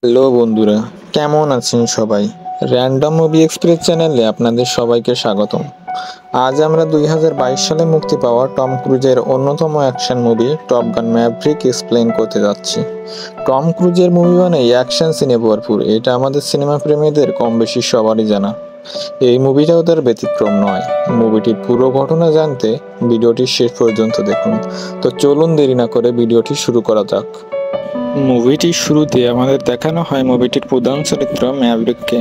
Hello বন্ধুরা, কেমন আছেন সবাই? র্যান্ডম মুভি এক্সপ্রেস চ্যানেলে আপনাদের সবাইকে স্বাগতম। আজ আমরা 2022 সালে মুক্তি পাওয়া টম ক্রুজের অন্যতম অ্যাকশন মুভি টপ গান ম্যাভরিক এক্সপ্লেন করতে যাচ্ছি। টম ক্রুজের মুভি মানে অ্যাকশন সিনে ভরপুর, এটা আমাদের সিনেমা প্রেমীদের কম বেশি সবারই জানা। এই মুভিটাও তার ব্যতিক্রম নয়। মুভিটির পুরো ঘটনা জানতে ভিডিওটি শেষ পর্যন্ত দেখুন। তো চলুন দেরি না করে ভিডিওটি শুরু করা যাক। মুভিটির শুরুতে আমাদের দেখানো হয় মুভিটির প্রধান চরিত্র ম্যাভরিককে।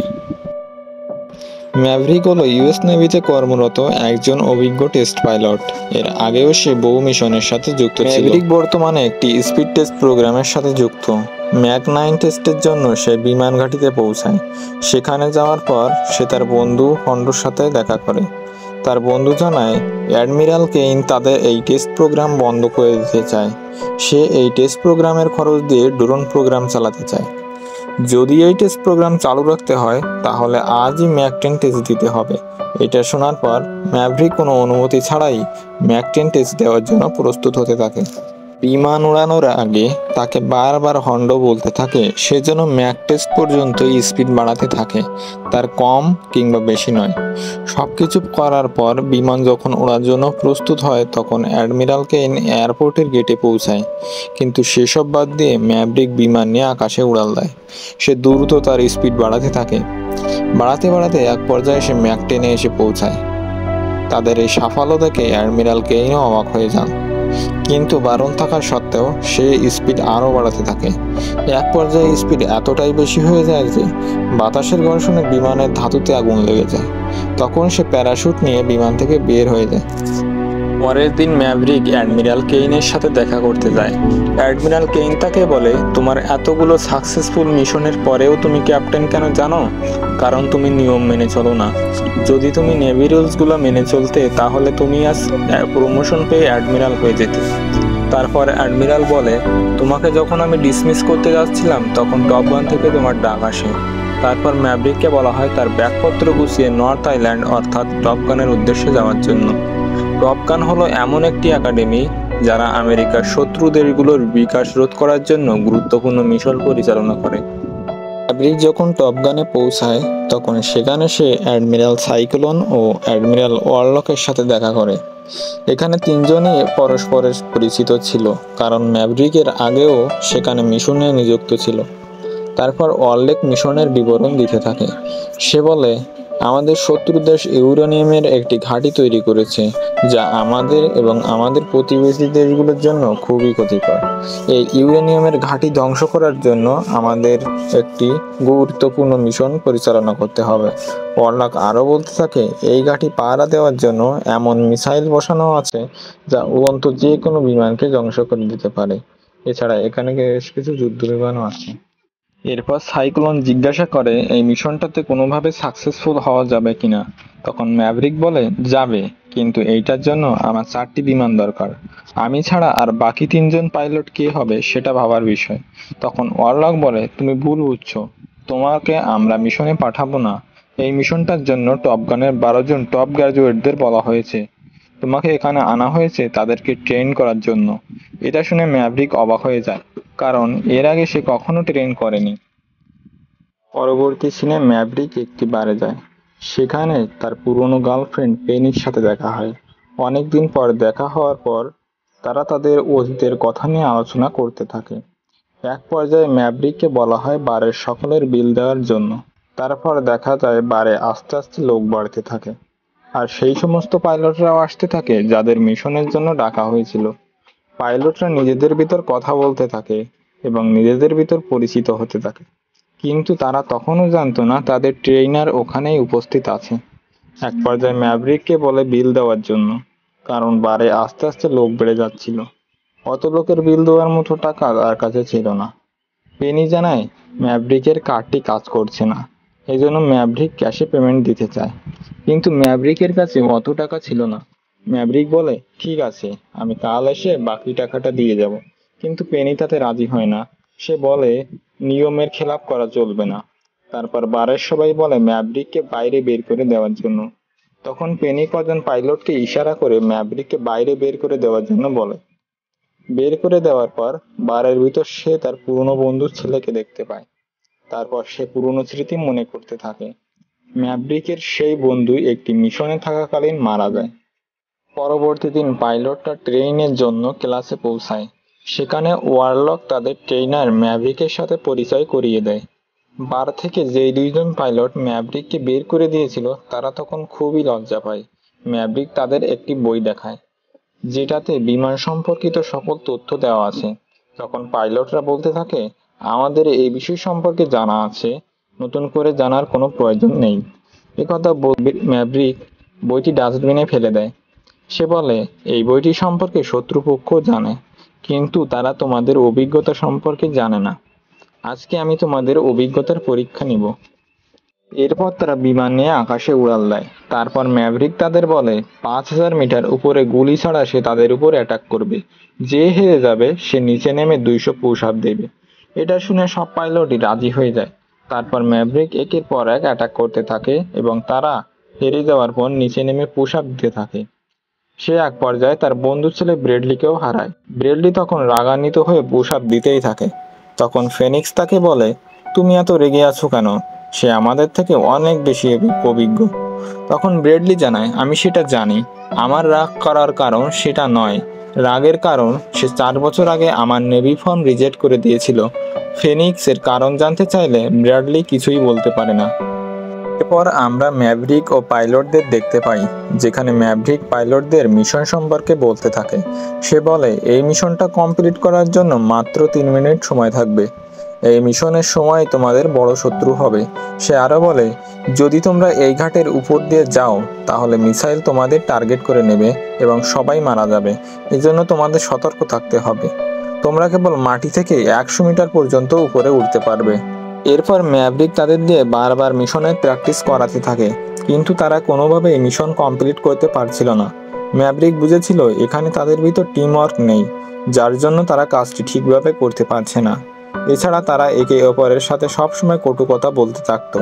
ম্যাভরিক হলো ইউএস নেভিতে কর্মরত একজন অভিজ্ঞ টেস্ট পাইলট। এর আগেও সে বহু মিশনের সাথে যুক্ত ছিল। ম্যাভরিক বর্তমানে একটি স্পিড টেস্ট প্রোগ্রামের সাথে যুক্ত। ম্যাক 9 টেস্টের জন্য সে বিমান ঘাঁটিতে পৌঁছায়। সেখানে যাওয়ার পর সে তার বন্ধু হন্ডোর সাথে দেখা করে। তার বন্ধু জানায় অ্যাডমিরাল কেইন তাদের এই টেস্ট প্রোগ্রাম বন্ধ করে দিতে চায়। সে এই টেস্ট প্রোগ্রামের খরচ দিয়ে ড্রোন প্রোগ্রাম চালাতে চায়। যদি এই টেস্ট প্রোগ্রাম চালু রাখতে হয় তাহলে আজই ম্যাক 10 টেস্ট দিতে হবে। এটা শোনার পর ম্যাভরিক কোনো অনুমতি ছাড়াই ম্যাক 10 টেস্ট দেওয়ার জন্য প্রস্তুত হতে থাকে। বিমান উড়ানোর আগে তাকে বারবার হন্ডো বলতে থাকে সে যেন ম্যাক টেস্ট পর্যন্ত স্পিড বাড়াতে থাকে, তার কম কিংবা বেশি নয়। সবকিছু করার পর বিমান যখন ওড়ার জন্য প্রস্তুত হয় তখন অ্যাডমিরাল কেইন এয়ারপোর্টের গেটে পৌঁছায়। কিন্তু সেসব বাদ দিয়ে ম্যাভরিক বিমান নিয়ে আকাশে উড়াল দেয়। সে দ্রুত তার স্পিড বাড়াতে থাকে। বাড়াতে বাড়াতে এক পর্যায়ে সে ম্যাক 10-এ এসে পৌঁছায়। তাদের এই সাফল্য দেখে অ্যাডমিরাল কেইনও অবাক হয়ে যান। কিন্তু বারণ থাকা সত্ত্বেও সে স্পিড আরও বাড়াতে থাকে। এক পর্যায়ে স্পিড এতটাই বেশি হয়ে যায় যে বাতাসের ঘর্ষণে বিমানের ধাতুতে আগুন লেগে যায়। তখন সে প্যারাশুট নিয়ে বিমান থেকে বের হয়ে যায়। পরের দিন ম্যাভরিক অ্যাডমিরাল কেইনের সাথে দেখা করতে যায়। অ্যাডমিরাল কেইন তাকে বলে, তোমার এতগুলো সাকসেসফুল মিশনের পরেও তুমি ক্যাপ্টেন কেন জানো? কারণ তুমি নিয়ম মেনে চলো না। যদি তুমি নেভি রুলসগুলো মেনে চলতে তাহলে তুমি আজ প্রমোশন পেয়ে অ্যাডমিরাল হয়ে যেতে। তারপর অ্যাডমিরাল বলে, তোমাকে যখন আমি ডিসমিস করতে যাচ্ছিলাম তখন টপ গান থেকে তোমার ডাক আসে। তারপর ম্যাভরিককে বলা হয় তার ব্যাগপত্র গুছিয়ে নর্থ আইল্যান্ড অর্থাৎ টপ গানের উদ্দেশ্যে যাওয়ার জন্য। টপ গান হলো এমন একটি একাডেমি যারা আমেরিকার শত্রু দেশগুলোর বিকাশ রোধ করার জন্য গুরুত্বপূর্ণ মিশন পরিচালনা করে। ম্যাভরিক যখন টপ গানে পৌঁছায় তখন সেখানে সে অ্যাডমিরাল সাইক্লোন ও অ্যাডমিরাল ওয়ারলকের সাথে দেখা করে। এখানে তিনজনই পরস্পরের পরিচিত ছিল, কারণ ম্যাভরিকের আগেও সেখানে মিশনে নিযুক্ত ছিল। তারপর ওয়ারলক মিশনের বিবরণ দিতে থাকে। সে বলে, আমাদের শত্রু দেশ ইউরেনিয়ামের একটি ঘাঁটি তৈরি করেছে যা আমাদের এবং আমাদের প্রতিবেশী দেশগুলোর জন্য খুবই ক্ষতিকর। এই ইউরেনিয়ামের ঘাঁটি ধ্বংস করার জন্য আমাদের একটি গুরুত্বপূর্ণ মিশন পরিচালনা করতে হবে। ওয়ারলক আরও বলতে থাকে, এই ঘাঁটি পাহারা দেওয়ার জন্য এমন মিসাইল বসানো আছে যা উড়ন্ত যে কোনো বিমানকে ধ্বংস করে দিতে পারে। এছাড়া এখানে বেশ কিছু যুদ্ধ বিমানও আছে। এরপর সাইক্লোন জিজ্ঞাসা করে এই মিশনটাতে কোনোভাবে সাকসেসফুল হওয়া যাবে কিনা। তখন ম্যাভরিক বলে, যাবে, কিন্তু এইটার জন্য আমার 4টি বিমান দরকার। আমি ছাড়া আর বাকি 3জন পাইলট কে হবে সেটা ভাবার বিষয়। তখন ওয়ারলক বলে, তুমি ভুল বুঝছো, তোমাকে আমরা মিশনে পাঠাবো না। এই মিশনটার জন্য টপ গানের 12জন টপ গ্র্যাজুয়েটদের বলা হয়েছে। তোমাকে এখানে আনা হয়েছে তাদেরকে ট্রেন করার জন্য। এটা শুনে ম্যাভরিক অবাক হয়ে যায়, কারণ এর আগে সে কখনো ট্রেন করেনি। পরবর্তী সিনে ম্যাভরিক একটি বারে যায়। সেখানে তার পুরনো গার্লফ্রেন্ড পেনির সাথে দেখা হয়। অনেকদিন পর দেখা হওয়ার পর তারা তাদের অতীতের কথা নিয়ে আলোচনা করতে থাকে। এক পর্যায়ে ম্যাভরিককে বলা হয় বারের সকলের বিল দেওয়ার জন্য। তারপর দেখা যায় বারে আস্তে আস্তে লোক বাড়তে থাকে, আর সেই সমস্ত পাইলটরাও আসতে থাকে যাদের মিশনের জন্য ডাকা হয়েছিল। পাইলটরা নিজেদের ভিতর কথা বলতে থাকে এবং নিজেদের ভিতর পরিচিত হতে থাকে, কিন্তু তারা তখনও জানতো না তাদের ট্রেইনার ওখানেই উপস্থিত আছে। এক পর্যায়ে ম্যাভরিককে বলে বিল দেওয়ার জন্য, কারণ বারে আস্তে আস্তে লোক বেড়ে যাচ্ছিল। অত লোকের বিল দেওয়ার মতো টাকা তার কাছে ছিল না। পেনি জানায় ম্যাভরিকের কার্ডটি কাজ করছে না, এজন্য ম্যাভরিক ক্যাশে পেমেন্ট দিতে চায়। কিন্তু ম্যাভরিকের কাছে অত টাকা ছিল না। ম্যাভরিক বলে, ঠিক আছে, আমি কাল এসে বাকি টাকাটা দিয়ে যাব। কিন্তু পেনি তাতে রাজি হয় না। সে বলে নিয়মের খেলাপ করা চলবে না। তারপর বারের সবাই বলে ম্যাভরিককে বাইরে বের করে দেওয়ার জন্য। তখন পেনি কজন পাইলটকে ইশারা করে ম্যাভরিককে বাইরে বের করে দেওয়ার জন্য বলে। বের করে দেওয়ার পর বারের ভিতর সে তার পুরনো বন্ধুর ছেলেকে দেখতে পায়। তারপর সে পুরনো স্মৃতি মনে করতে থাকে। ম্যাভরিকের সেই বন্ধু একটি মিশনে থাকাকালীন মারা যায়। পরবর্তী দিন পাইলটরা ট্রেনিংয়ের জন্য ক্লাসে পৌঁছায়। সেখানে ওয়ারলক তাদের ট্রেনার ম্যাভরিকের সাথে পরিচয় করিয়ে দেয়। বার থেকে যেই দুইজন পাইলট ম্যাভরিককে বের করে দিয়েছিল তারা তখন খুবই লজ্জা পায়। ম্যাভরিক তাদের একটি বই দেখায়, যেটাতে বিমান সম্পর্কিত সকল তথ্য দেওয়া আছে। তখন পাইলটরা বলতে থাকে, আমাদের এই বিষয় সম্পর্কে জানা আছে, নতুন করে জানার কোনো প্রয়োজন নেই। একথা বলে ম্যাভরিক বইটি ডাস্টবিনে ফেলে দেয়। সে বলে, এই বইটি সম্পর্কে শত্রুপক্ষ জানে, কিন্তু তারা তোমাদের অভিজ্ঞতা সম্পর্কে জানে না। আজকে আমি তোমাদের অভিজ্ঞতার পরীক্ষা নিব। এরপর তারা বিমান নিয়ে আকাশে উড়াল দেয়। তারপর ম্যাভরিক তাদের বলে, 5000 মিটার উপরে গুলি ছাড়া সে তাদের উপর অ্যাটাক করবে। যে হেরে যাবে সে নিচে নেমে 200 পুশ আপ দেবে। এটা শুনে সব পাইলটই রাজি হয়ে যায়। তারপর ম্যাভরিক একের পর এক অ্যাটাক করতে থাকে এবং তারা হেরে যাওয়ার পর নিচে নেমে পুশ আপ দিতে থাকে। সে এক পর্যায়ে তার বন্ধু ছেলে ব্রেডলিকেও হারায়। ব্রেডলি তখন রাগান্বিত হয়ে পুশ আপ দিতেই থাকে। তখন ফেনিক্স তাকে বলে, তুমি এত রেগে আছো কেন? সে আমাদের থেকে অনেক বেশি অভিজ্ঞ। তখন ব্রেডলি জানায়, আমি সেটা জানি। আমার রাগ করার কারণ সেটা নয়। রাগের কারণ সে 4 বছর আগে আমার নেভি ফর্ম রিজেক্ট করে দিয়েছিল। ফেনিক্স এর কারণ জানতে চাইলে ব্রেডলি কিছুই বলতে পারে না। এরপর আমরা ম্যাভরিক ও পাইলটদের দেখতে পাই, যেখানে ম্যাভরিক পাইলটদের মিশন সম্পর্কে বলতে থাকে। সে বলে, এই মিশনটা কমপ্লিট করার জন্য মাত্র 3 মিনিট সময় থাকবে। এই মিশনের সময় তোমাদের বড় শত্রু হবে। সে আরো বলে, যদি তোমরা এই ঘাটের উপর দিয়ে যাও তাহলে মিসাইল তোমাদের টার্গেট করে নেবে এবং সবাই মারা যাবে। এজন্য তোমাদের সতর্ক থাকতে হবে। তোমরা কেবল মাটি থেকে 100 মিটার পর্যন্ত উপরে উঠতে পারবে। এরপর ম্যাভরিক তাদের দিয়ে বারবার মিশনের প্র্যাকটিস করাতে থাকে, কিন্তু তারা কোনোভাবেই মিশন কমপ্লিট করতে পারছিল না। ম্যাভরিক বুঝেছিল এখানে তাদের ভিতর টিম ওয়ার্ক নেই, যার জন্য তারা কাজটি ঠিকভাবে করতে পারছে না। এছাড়া তারা একে অপরের সাথে সবসময় কটু কথা বলতে থাকত।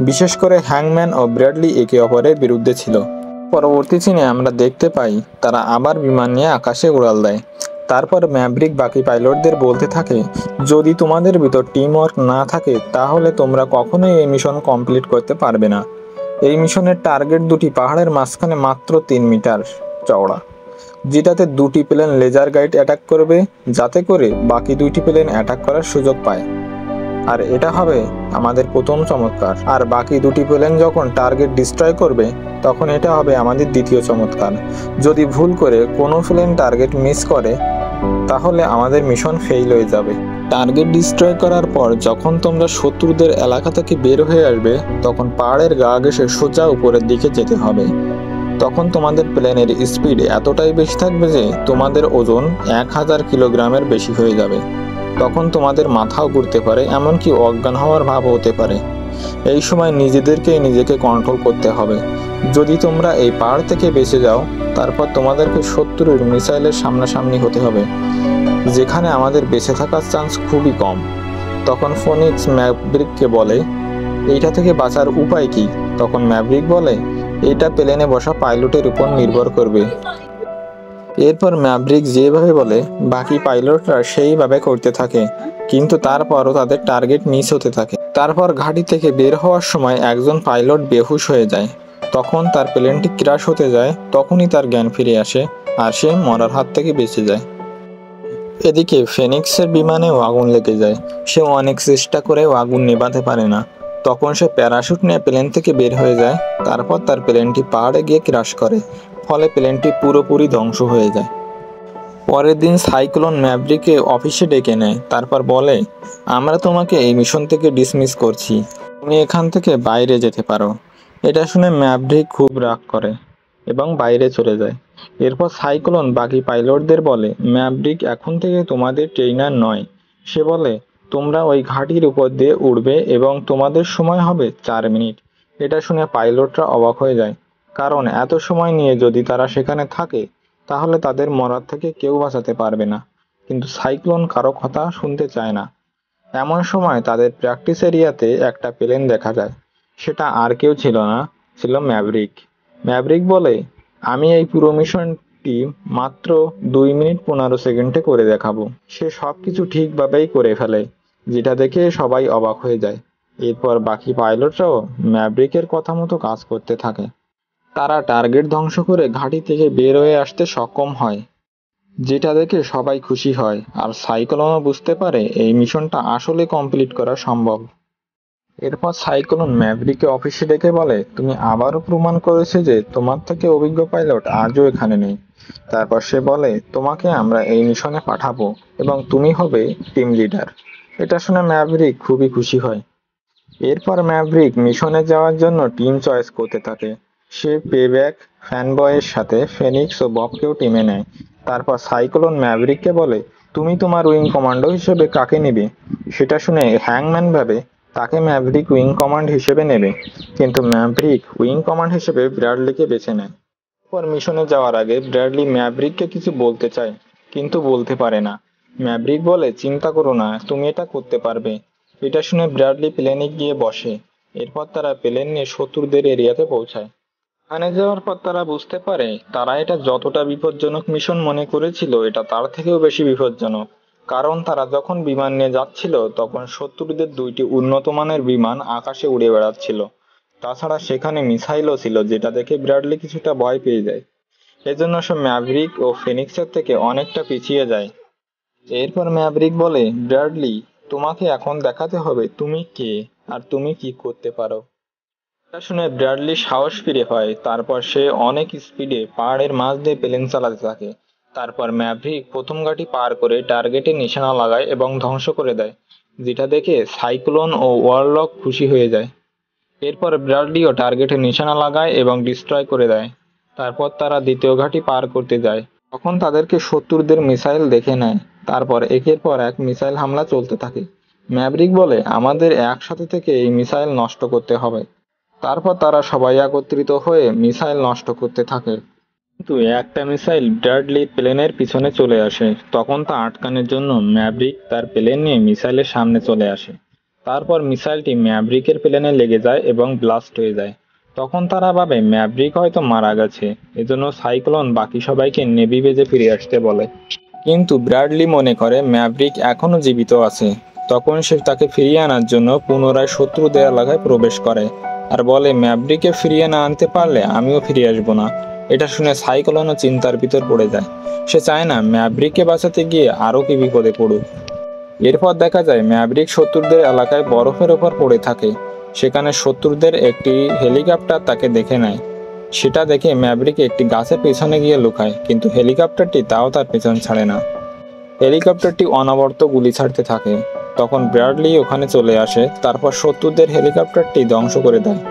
বিশেষ করে হ্যাংম্যান ও ব্র্যাডলি একে অপরের বিরুদ্ধে ছিল। পরবর্তী সিনে আমরা দেখতে পাই তারা আবার বিমান নিয়ে আকাশে উড়াল দেয়। তারপর ম্যাভরিক বাকি পাইলটদের বলতে থাকে, যদি তোমাদের ভিতর টিম ওয়ার্ক না থাকে তাহলে তোমরা কখনোই এই মিশন কমপ্লিট করতে পারবে না। এই মিশনের টার্গেট দুটি পাহাড়ের মাঝখানে মাত্র 3 মিটার চওড়া, যেটাতে 2টি প্লেন লেজার গাইড অ্যাটাক করবে, যাতে করে বাকি 2টি প্লেন অ্যাটাক করার সুযোগ পায়। আর এটা হবে আমাদের প্রথম চমৎকার। আর বাকি 2টি প্লেন যখন টার্গেট ডিস্ট্রয় করবে তখন এটা হবে আমাদের দ্বিতীয় চমৎকার। যদি ভুল করে কোনো প্লেন টার্গেট মিস করে তাহলে আমাদের মিশন ফেল হয়ে যাবে। টার্গেট ডিস্ট্রয় করার পর যখন তোমরা শত্রুদের এলাকা থেকে বের হয়ে আসবে তখন পাহাড়ের গা ঘেঁষে সোজা উপরের দিকে যেতে হবে। তখন তোমাদের প্লেনের স্পিড এতটাই বেশি থাকবে যে তোমাদের ওজন 1000 কিলোগ্রামের বেশি হয়ে যাবে। তখন তোমাদের মাথাও ঘুরতে পারে, এমনকি অজ্ঞান হওয়ার ভাবও হতে পারে। এই সময় নিজেকে কন্ট্রোল করতে হবে। যদি তোমরা এই পাহাড় থেকে বেঁচে যাও তারপর তোমাদেরকে শত্রুর মিসাইলের সামনাসামনি হতে হবে, যেখানে আমাদের বেঁচে থাকার চান্স খুবই কম। তখন ফোনিক্স ম্যাভরিককে বলে, এইটা থেকে বাঁচার উপায় কি? তখন ম্যাভরিক বলে, এইটা প্লেনে বসা পাইলটের উপর নির্ভর করবে। এরপর ম্যাভরিক যেভাবে বলে বাকি পাইলটরা সেইভাবে করতে থাকে, কিন্তু তারপরও তাদের টার্গেট মিস হতে থাকে। তারপর ঘাঁটি থেকে বের হওয়ার সময় একজন পাইলট বেহুশ হয়ে যায়। তখন তার প্লেনটি ক্র্যাশ হতে যায়। তখনই তার জ্ঞান ফিরে আসে আর সে মরার হাত থেকে বেঁচে যায়। এদিকে ফেনিক্সের বিমানেও আগুন লেগে যায়। সে অনেক চেষ্টা করেও আগুন নেভাতে পারে না। তখন সে প্যারাশুট নিয়ে প্লেন থেকে বের হয়ে যায়। তারপর তার প্লেনটি পাহাড়ে গিয়ে ক্র্যাশ করে, ফলে প্লেনটি পুরোপুরি ধ্বংস হয়ে যায়। পরের দিন সাইক্লোন ম্যাভরিককে অফিসে ডেকে নেয়। তারপর বলে, আমরা তোমাকে এই মিশন থেকে ডিসমিস করছি, তুমি এখান থেকে বাইরে যেতে পারো। এটা শুনে ম্যাভরিক খুব রাগ করে এবং বাইরে চলে যায়। এরপর সাইক্লোন বাকি পাইলটদের বলে, ম্যাভরিক এখন থেকে তোমাদের ট্রেইনার নয়। সে বলে, তোমরা ওই ঘাঁটির উপর দিয়ে উড়বে এবং তোমাদের সময় হবে 4 মিনিট। এটা শুনে পাইলটরা অবাক হয়ে যায়, কারণ এত সময় নিয়ে যদি তারা সেখানে থাকে তাহলে তাদের মরার থেকে কেউ বাঁচাতে পারবে না। কিন্তু সাইক্লোন কারো কথা শুনতে চায় না। এমন সময় তাদের প্র্যাকটিস এরিয়াতে একটা প্লেন দেখা যায়। সেটা আর কেউ ছিল না, ছিল ম্যাভরিক। ম্যাভরিক বলে, আমি এই পুরো মিশনটি মাত্র 2 মিনিট 15 সেকেন্ডে করে দেখাবো। সে সবকিছু ঠিকভাবেই করে ফেলে। যেটা দেখে সবাই অবাক হয়ে যায়। এরপর বাকি পাইলটরাও ম্যাভরিকের কথা মতো কাজ করতে থাকে। তারা টার্গেট ধ্বংস করে ঘাঁটি থেকে বের হয়ে আসতে সক্ষম হয়, যেটা দেখে সবাই খুশি হয়। আর সাইক্লোনও বুঝতে পারে এই মিশনটা আসলে কমপ্লিট করা সম্ভব। এরপর সাইক্লোন ম্যাভরিককে অফিসে ডেকে বলে, তুমি আবারও প্রমাণ করেছো যে তোমার থেকে অভিজ্ঞ পাইলট আজও এখানে নেই। তারপর সে বলে, তোমাকে আমরা এই মিশনে পাঠাবো এবং তুমি হবে টিম লিডার। এটা শুনে ম্যাভরিক খুবই খুশি হয়। এরপর ম্যাভরিক মিশনে যাওয়ার জন্য টিম চয়েস করতে থাকে। সে পেব্যাক, ফ্যানবয়ের সাথে ফেনিক্স ও ববকেও টিমে নেয়। তারপর সাইক্লোন ম্যাভরিককে বলে, তুমি তোমার উইং কমান্ডো হিসেবে কাকে নেবে? সেটা শুনে হ্যাংম্যান ভাবে তাকে ম্যাভরিক উইং কমান্ড হিসেবে নেবে, কিন্তু ম্যাভরিক উইং কমান্ড হিসেবে ব্র্যাডলিকে বেছে নেয়। এরপর মিশনে যাওয়ার আগে ব্র্যাডলি ম্যাভরিককে কিছু বলতে চায়, কিন্তু বলতে পারে না। ম্যাভরিক বলে, চিন্তা করো না, তুমি এটা করতে পারবে। এটা শুনে ব্র্যাডলি প্লেনে গিয়ে বসে। এরপর তারা প্লেন নিয়ে শত্রুদের এরিয়াতে পৌঁছায়। ওখানে যাওয়ার পর তারা বুঝতে পারে তারা এটা যতটা বিপজ্জনক মিশন মনে করেছিল এটা তার থেকেও বেশি বিপজ্জনক। কারণ তারা যখন বিমান নিয়ে যাচ্ছিল তখন শত্রুদের 2টি উন্নত মানের বিমান আকাশে উড়ে বেড়াচ্ছিল। তাছাড়া সেখানে মিসাইলও ছিল, যেটা দেখে ব্র্যাডলি কিছুটা ভয় পেয়ে যায়। এজন্য সে ম্যাভরিক ও ফিনিক্সের থেকে অনেকটা পিছিয়ে যায়। এরপর ম্যাভরিক বলে, ব্র্যাডলি, তোমাকে এখন দেখাতে হবে তুমি কে আর তুমি কি করতে পারো। এটা শুনে ব্র্যাডলির সাহস ফিরে পায়। তারপর সে অনেক স্পিডে পাহাড়ের মাঝ দিয়ে প্লেন চালাতে থাকে। তারপর ম্যাভরিক প্রথম ঘাঁটি পার করে টার্গেটে নিশানা লাগায় এবং ধ্বংস করে দেয়, যেটা দেখে সাইক্লোন ও ওয়ারলক খুশি হয়ে যায়। এরপর ব্র্যাডলিও টার্গেটে নিশানা লাগায় এবং ডিস্ট্রয় করে দেয়। তারপর তারা দ্বিতীয় ঘাঁটি পার করতে যায়। তখন তাদেরকে শত্রুদের মিসাইল দেখে নেয়। তারপর একের পর এক মিসাইল হামলা চলতে থাকে। ম্যাভরিক বলে, আমাদের একসাথে থেকে এই মিসাইল নষ্ট করতে হবে। তারপর তারা সবাই একত্রিত হয়ে মিসাইল নষ্ট করতে থাকে। কিন্তু একটা মিসাইল ব্র্যাডলির প্লেনের পিছনে চলে আসে। তখন তা আটকানোর জন্য ম্যাভরিক তার প্লেন নিয়ে মিসাইলের সামনে চলে আসে। তারপর মিসাইলটি ম্যাভরিকের প্লেনে লেগে যায় এবং ব্লাস্ট হয়ে যায়। তখন তারা ভাবে ম্যাভরিক হয়তো মারা গেছে। এজন্য সাইক্লোন বাকি সবাইকে নেভি বেজে ফিরে আসতে বলে। কিন্তু ব্র্যাডলি মনে করে ম্যাভরিক এখনো জীবিত আছে। তখন সে তাকে ফিরিয়ে আনার জন্য পুনরায় শত্রুদের এলাকায় প্রবেশ করে আর বলে, ম্যাভরিককে ফিরিয়ে না আনতে পারলে আমিও ফিরে আসবো না। এটা শুনে সাইক্লোনও চিন্তার ভিতর পড়ে যায়। সে চায় না ম্যাভরিককে বাঁচাতে গিয়ে আরও কি বিপদে পড়ুক। এরপর দেখা যায় ম্যাভরিক শত্রুদের এলাকায় বরফের ওপর পড়ে থাকে। সেখানে শত্রুদের একটি হেলিকপ্টার তাকে দেখে নেয়। সেটা দেখে ম্যাভরিক একটি গাছের পেছনে গিয়ে লুকায়, কিন্তু হেলিকপ্টারটি তাও তার পেছন ছাড়ে না। হেলিকপ্টারটি অনবরত গুলি ছাড়তে থাকে। তখন ব্র্যাডলি ওখানে চলে আসে। তারপর শত্রুদের হেলিকপ্টারটি ধ্বংস করে দেয়।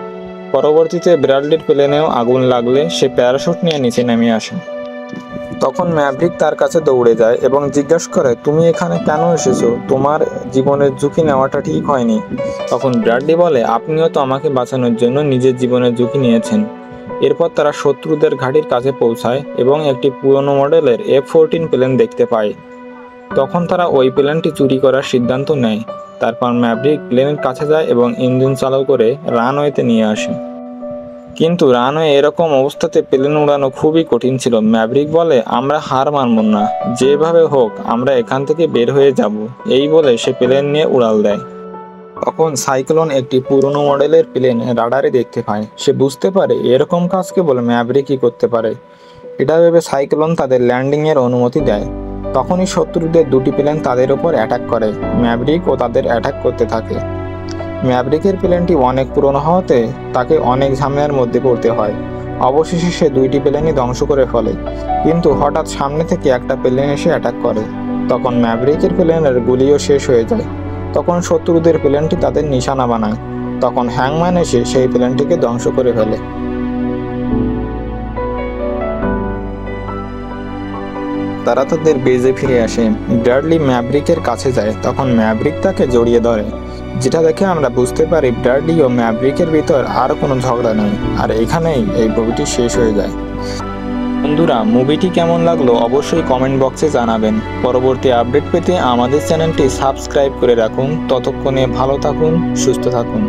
পরবর্তীতে ব্র্যাডলির প্লেনেও আগুন লাগলে সে প্যারাশুট নিয়ে নিচে নেমে আসে। তখন ম্যাভরিক তার কাছে দৌড়ে যায় এবং জিজ্ঞাসা করে, তুমি এখানে কেন এসেছো? তোমার জীবনের ঝুঁকি নেওয়াটা ঠিক হয়নি। তখন ব্র্যাডলি বলে, আপনিও তো আমাকে বাঁচানোর জন্য নিজের জীবনের ঝুঁকি নিয়েছেন। এরপর তারা শত্রুদের ঘাঁটির কাছে পৌঁছায় এবং একটি পুরনো মডেলের F-14 প্লেন দেখতে পায়। তখন তারা ওই প্লেনটি চুরি করার সিদ্ধান্ত নেয়। তারপর ম্যাভরিক প্লেনের কাছে যায় এবং ইঞ্জিন চালু করে রানওয়েতে নিয়ে আসে। কিন্তু রানওয়ে এরকম অবস্থাতে প্লেন উড়ানো খুবই কঠিন ছিল। ম্যাভরিক বলে, আমরা হার মানব না, যেভাবে হোক আমরা এখান থেকে বের হয়ে যাব। এই বলে সে প্লেন নিয়ে উড়াল দেয়। তখন সাইক্লোন একটি পুরনো মডেলের প্লেন রাডারে দেখতে পায়। সে বুঝতে পারে এরকম কাজ কেবল ম্যাভরিকই করতে পারে। এটা ভেবে সাইক্লোন তাদের ল্যান্ডিংয়ের অনুমতি দেয়। তখনই শত্রুদের 2টি প্লেন তাদের উপর অ্যাটাক করে। ম্যাভরিক ও তাদের অ্যাটাক করতে থাকে। ম্যাভরিকের প্লেনটি অনেক পুরনো হওয়াতে তাকে অনেক ঝামেলার মধ্যে পড়তে হয়। অবশেষে সে 2টি প্লেনই ধ্বংস করে ফেলে। কিন্তু হঠাৎ সামনে থেকে একটা প্লেন এসে অ্যাটাক করে। তখন ম্যাভরিকের প্লেনের গুলিও শেষ হয়ে যায়। তখন শত্রুদের প্লেনটি তাদের নিশানা বানায়। তখন হ্যাংম্যান এসে সেই প্লেনটিকে ধ্বংস করে ফেলে। তারা তাদের বেজে ফিরে আসে। ব্র্যাডলি ম্যাভরিকের কাছে যায়। তখন ম্যাভরিক তাকে জড়িয়ে ধরে, যেটা দেখে আমরা বুঝতে পারি ব্র্যাডলি ও ম্যাভরিকের ভিতর আর কোনো ঝগড়া নেই। আর এখানেই এই মুভিটি শেষ হয়ে যায়। বন্ধুরা, মুভিটি কেমন লাগলো অবশ্যই কমেন্ট বক্সে জানাবেন। পরবর্তী আপডেট পেতে আমাদের চ্যানেলটি সাবস্ক্রাইব করে রাখুন। ততক্ষণে ভালো থাকুন, সুস্থ থাকুন।